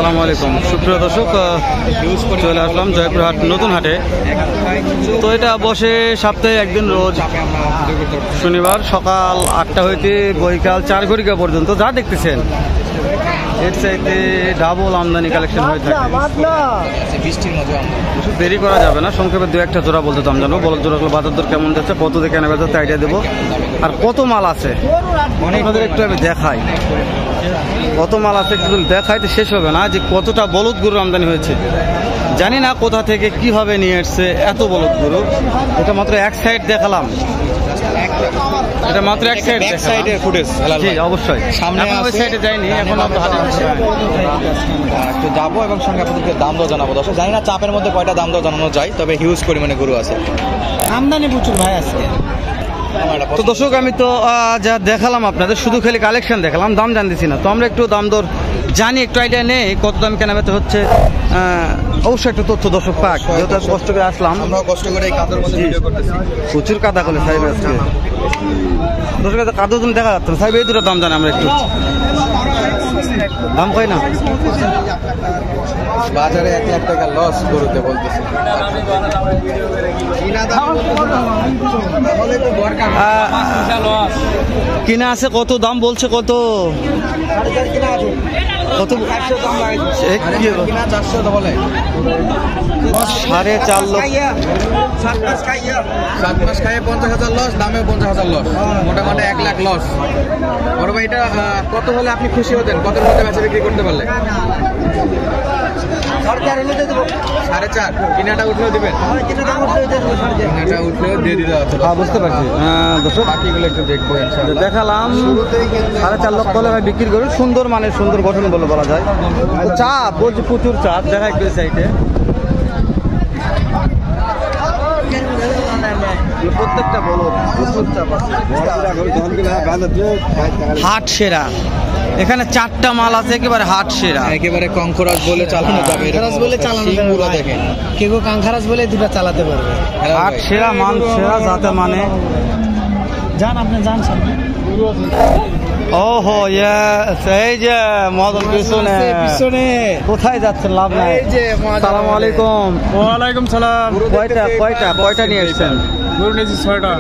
আসসালামু আলাইকুম সুপ্রিয় দর্শক, চলে আসলাম জয়পুরহাট নতুন হাটে। তো এটা বসে সপ্তাহে একদিন, রোজ শনিবার সকাল 8টা হইতে বৈকাল 4 ঘটিকা পর্যন্ত। যা দেখতেছেন এর চাইতে ডাবল আমদানি কালেকশন হয়ে থাকে। দেরি করা যাবে না, সংক্ষেপে 2-1টা জোড়া বলতে দাম জানবো। বলদ জোড়াগুলো বাজার দর কেমন যাচ্ছে, কত দিয়ে কেনা বেচাতে আইডিয়া দেবো, আর কত মাল আছে আপনাদের একটু আমি দেখাই। কত মাল আছে একটু দেখাইতে শেষ হবে না, যে কতটা বলদ গরু আমদানি হয়েছে। জানি না কোথা থেকে কিভাবে নিয়ে এসছে এত বলদ গরু। এটা মাত্র এক সাইড দেখালাম, এটা মাত্র এক সাইডের ফুটেজ। জি অবশ্যই, সামনে ওই সাইডে যাইনি, এখন আমরা হাতে একটু যাবো এবং সঙ্গে আপনাদেরকে দাম দর জানাবো। দর্শক জানি না চাপের মধ্যে কয়টা দাম দর জানানো যায়, তবে হিউজ পরিমাণে গরু আছে, আমদানি প্রচুর ভাই আজকে। তো দর্শক আমি তো যা দেখালাম আপনাদের, শুধু খালি কালেকশন দেখালাম, দাম জানতেছি না। তো আমরা একটু দাম দর জানি, একটু আইডিয়া নেই কত দাম কেনা বেচা হচ্ছে। অবশ্যই একটু তথ্য দর্শক পাক, যেহেতু এত কষ্ট করে আসলাম। আমরা কষ্ট করে এই কাদের মধ্যে ভিডিও করতেছি। প্রচুর কাদা করে সাহেব আজকে দর্শক, এত কাদা তুমি দেখা যাচ্ছে না সাহেব। এই দুটো দাম জানি আমরা একটু, দাম কই না বাজারে 1 লাখ টাকা লস গরুতে বলতেছে। কিনা আছে কত, দাম বলছে কত, কত 4.5 লক্ষ। 7 মাস খাইয়ে 50,000 লস, দামেও 50,000 লস, মোটামুটি 1 লাখ লস। বড় ভাই এটা কত হলে আপনি খুশি হতেন, কত মধ্যে বেচা বিক্রি করতে পারলে? 4.5 কিনাটা উঠলেও দিবেন, কিনাটা উঠলেও দিয়ে দিতে হবে। বুঝতে পারছি দর্শক, বাকিগুলো একটু দেখবো ইনশাআল্লাহ। দেখালাম 4.5 লক্ষ হলে ভাই বিক্রি করুন। সুন্দর মানের, সুন্দর গঠন বলে বলা যায়। তো চাপ বলছি, প্রচুর চাপ, দেখা একটু সাইডে প্রত্যেকটা বলো হাট সেরা। এখানে 4টা মাল আছে, একেবারে হাট সেরা, একেবারে কঙ্করাজ বলে চালানো যাবে। দেখেন কেউ কাঙ্খারাজ বলে দুটা চালাতে পারবে। হাট সেরা, মান সেরা, যাতে মানে যান আপনি যান সামনে। ওহো এই যে মদন পিছনে কোথায় যাচ্ছেন, লাভ নাই। আসসালামু আলাইকুম। ওয়ালাইকুম সালাম। কয়টা নিয়ে এসেছেন? গরু নিয়েছি 6টা।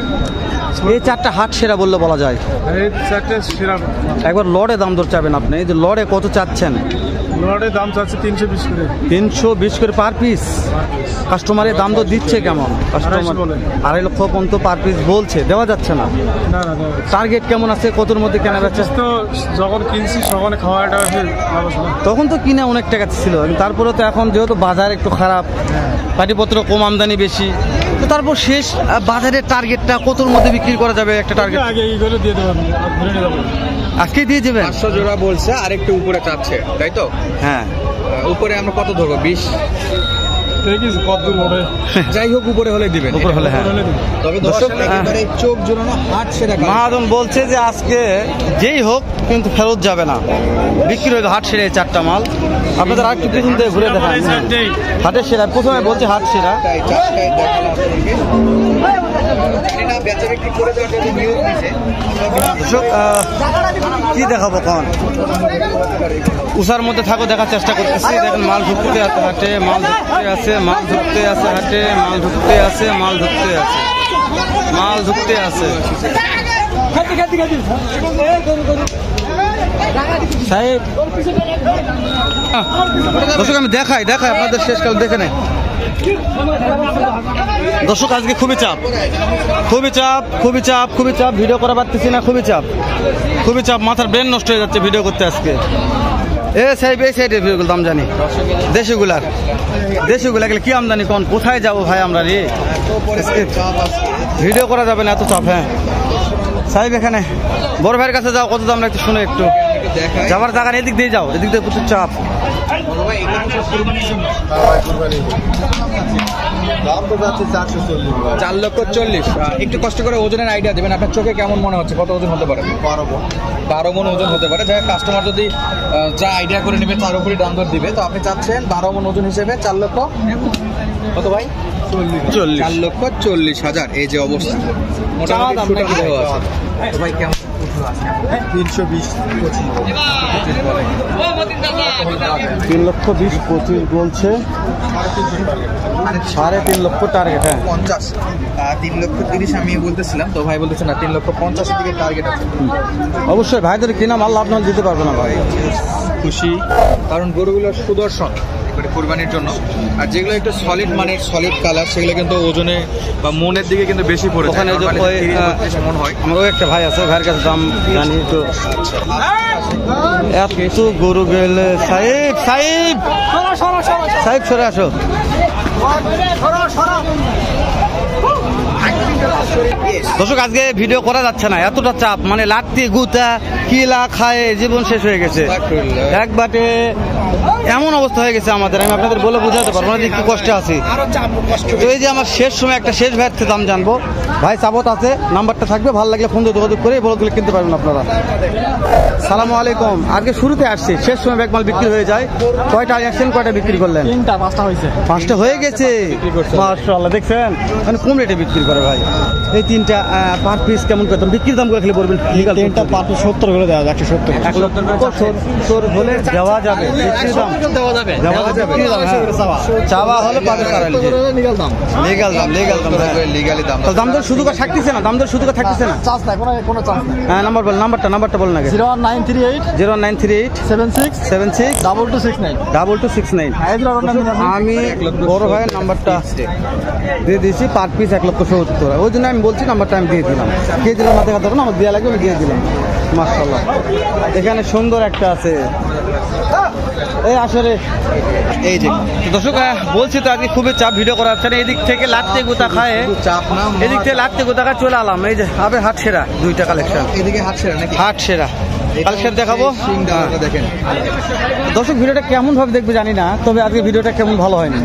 এই 4টা হাট সেরা বললে বলা যায়। এই 4টা সেরা। একবার লড়ে দাম দর চাবেন আপনি। এই যে লড়ে কত চাচ্ছেন? লড়ে দাম চাচ্ছে 320 করে। 320 করে পার পিস। কাস্টমারের দাম দর দিচ্ছে কেমন? কাস্টমার 2.5 লক্ষ পর্যন্ত পার পিস বলছে, দেওয়া যাচ্ছে না। টার্গেট কেমন আছে, কতর মধ্যে কেনা বেচা? তো যখন কিনছি তখন খাওয়াটা তখন তো কিনে অনেক টাকা ছিল, তারপরে তো এখন যেহেতু বাজার একটু খারাপ, পাটিপত্র কম, আমদানি বেশি, তো তারপর শেষ বাজারের টার্গেটটা কতর মধ্যে বিক্রি করা যাবে? একটা টার্গেট আগে এই করে দিয়ে দেবেন, আজকে দিয়ে দেবেন। 500 জোড়া বলছে, আর একটু উপরে চাচ্ছে, তাই তো? হ্যাঁ, উপরে আমরা কত ধরবো? 20 যাই হোক, উপরে হলে দিবেন, উপরে হলে। হ্যাঁ, তবে দর্শক একেবারে চোখ জোড়ানো হাট সেরা। মহাজন বলছে যে আজকে যেই হোক কিন্তু ফেরত যাবে না, বিক্রি হইবে হাট সেরা। 4টা মাল আপনাদের আর একটু পিছন দিয়ে ঘুরে দেখান। হাটের সেরা প্রথমে বলছে, হাট সেরা। কি দেখাবো কখন উষার মধ্যে থাকো, দেখার চেষ্টা করতেছি। দেখেন মাল ঢুকতে আছে হাটে, মাল ঢুকতে আছে, মাল ঢুকতে আছে হাটে, মাল ঢুকতে আছে, মাল ঢুকতে আছে, মাল ঢুকতে আছে। সাহেব দর্শক আমি দেখাই আপনাদের শেষকাল দেখে নেই। দর্শক আজকে খুবই চাপ, ভিডিও করা পারতেছি না, খুবই চাপ, মাথার ব্রেন নষ্ট হয়ে যাচ্ছে ভিডিও করতে আজকে। সাহেব এই সাইডের ভিডিওগুলো দাম জানি, দেশিগুলা গেলে কি আমদানি, কোথায় যাবো ভাই আমরা রে? ভিডিও করা যাবে না, এত চাপ। হ্যাঁ সাহেব, এখানে বড় ভাইয়ের কাছে যাও, কত দাম রাখতে শুনে একটু যাবার জায়গা, এদিক দিয়ে যাও, এদিক দিয়ে প্রচুর চাপ। 4,40,000। একটু কষ্ট করে ওজনের আইডিয়া দেবেন, আপনার চোখে কেমন মনে হচ্ছে, কত ওজন হতে পারে? 12 মণ ওজন হতে পারে। যাই কাস্টমার যদি যা আইডিয়া করে নেবে তার উপরে দাম দর দিবে। তো আপনি চাচ্ছেন 12 মণ ওজন হিসেবে 4 লক্ষ কত ভাই? 40। 4,40,000 এই যে অবস্থা মোটামুটি শুটা ভালো আছে। তো ভাই কেমন 3,20,25 বলছে, 3.5 লক্ষ টার্গেট। হ্যাঁ 50 3,30,000 আমি বলতেছিলাম, তো ভাই বলতেছে না 3,50,000 দিকে টার্গেট আছে। অবশ্যই ভাইদের কিনা মাল লাভ না দিতে পারবে না ভাই। খুশি কারণ গরুগুলো সুদর্শন একবারে কুরবানির জন্য, আর যেগুলো একটু সলিড মানে সলিড কালার সেগুলো কিন্তু ওজনে বা মনের দিকে কিন্তু বেশি পড়ে ওখানে যে মন হয়। আমারও একটা ভাই আছে, ভাইয়ের কাছে দাম জানি তো। এত গরু গেলে সাহেব সাহেব সাহেব সরে আসো। দর্শক আজকে ভিডিও করা যাচ্ছে না, এতটা চাপ, মানে লাত্তি গুতা কিলা খায় জীবন শেষ হয়ে গেছে এক বাটে, এমন অবস্থা হয়ে গেছে আমাদের। আমি আপনাদের বলে বোঝাতে পারবো না যে কি কষ্টে আছি। তো এই যে আমার শেষ সময় একটা শেষ ভাইয়ের থেকে দাম জানবো। ভাই চাবত আছে, নাম্বারটা থাকবে, ভালো লাগলে ফোন দিয়ে যোগাযোগ করে বলগুলো কিনতে পারবেন আপনারা। সালামু আলাইকুম। আজকে শুরুতে আসছে, শেষ সময় ব্যাগ মাল বিক্রি হয়ে যায়। কয়টা আসছেন, কয়টা বিক্রি করলেন? 5টা হয়েছে। 5টা হয়ে গেছে, মাশাআল্লাহ। দেখছেন মানে কম রেটে বিক্রি করে ভাই। এই 3টা পার পিস কেমন করতাম বিক্রির দাম করে খালি বলবেন। 3টা পার পিস 70 করে দেওয়া, 170 হলে দেওয়া যাবে। বিক্রির দাম দেওয়া যাবে, বিক্রির দাম চাওয়া হলে পাবে তারা লিগ্যাল দাম, লিগালি দাম। তো দাম দর শুধু থাকতেছে না, দাম দর শুধু থাকতেছে না, চান্স নাই, কোনো চান্স নাই। হ্যাঁ নাম্বারটা বলেন আগে। 01938 76 2269 2269। আমি বড় ভাইয়ের নাম্বারটা দিয়ে দিয়েছি, পার পিস 1,70,000। ওই জন্য আমি বলছি নাম্বারটা আমি দিয়ে দিলাম। কে দিলাম মাথা কথা না, আমার দেওয়া লাগবে, আমি দিয়ে দিলাম। মাশাআল্লাহ এখানে সুন্দর একটা আছে। এই আসলে এই যে দর্শক বলছি তো আজকে খুবই চাপ, ভিডিও করা যাচ্ছে না। এদিক থেকে লাত্তে গোতা খায়, চাপ না, এদিক থেকে লাত্তে গোতা খায় চলে আলাম। এই যে আবে হাট সেরা 2টা কালেকশন, এদিকে হাট সেরা নাকি? হাট সেরা কালেকশন দেখাবো। দেখেন দর্শক ভিডিওটা কেমন ভাবে দেখবে জানি না, তবে আজকে ভিডিওটা কেমন ভালো হয়নি,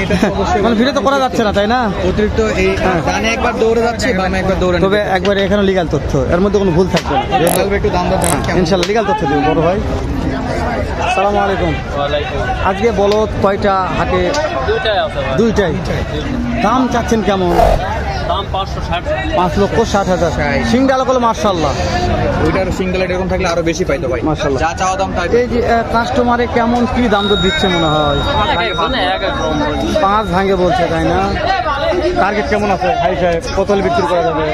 এটা তো অবশ্যই মানে ভিডিও তো করা যাচ্ছে না, তাই না? অতিরিক্ত এই ডানে একবার দৌড়ে যাচ্ছে, বামে একবার দৌড়ে, তবে একবার এখানে লিগ্যাল তথ্য, এর মধ্যে কোনো ভুল থাকবে না। একটু দাম দর ইনশাল্লাহ লিগ্যাল তথ্য দেবো বড় ভাই। আসসালামু আলাইকুম। আজকে বলো কয়টা হাটে? 2টাই। দাম চাচ্ছেন কেমন? দাম 560। 5,60,000। সিংডালা করলো মাশাআল্লাহ, ওইটার সিঙ্গেল এরকম থাকলে আরো বেশি পাইতো ভাই, মাশাআল্লাহ। যা চাওয়া দাম তাই। এই যে কাস্টমারে কেমন কি দাম দর দিচ্ছে মনে হয়? 5 ভাঙে বলছে, তাই না? টার্গেট কেমন আছে ভাই সাহেব, কত হলে বিক্রি করা যাবে?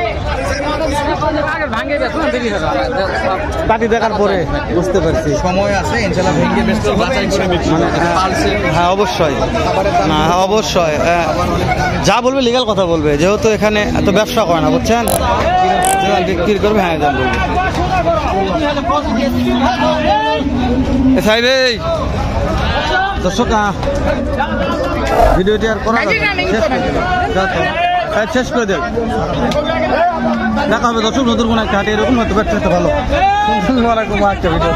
কাটি দেখার পরে বুঝতে পারছি সময় আছে, ইনশাআল্লাহ ভেঙে বেশ বাছাই করে বিক্রি মানে হ্যাঁ অবশ্যই না, হ্যাঁ অবশ্যই যা বলবে লিগ্যাল কথা বলবে, যেহেতু এখানে এত ব্যবসা করে না, বুঝছেন? বিক্রি করবে, হ্যাঁ দাম বলবে। সাহেব এই দর্শক ভিডিওটি আর করা শেষ করে দেন। দেখা হবে দর্শক নতুন কোনো একটা হাটে, এরকম হয়তো ব্যবসা ভালো সুন্দর একটা ভিডিও।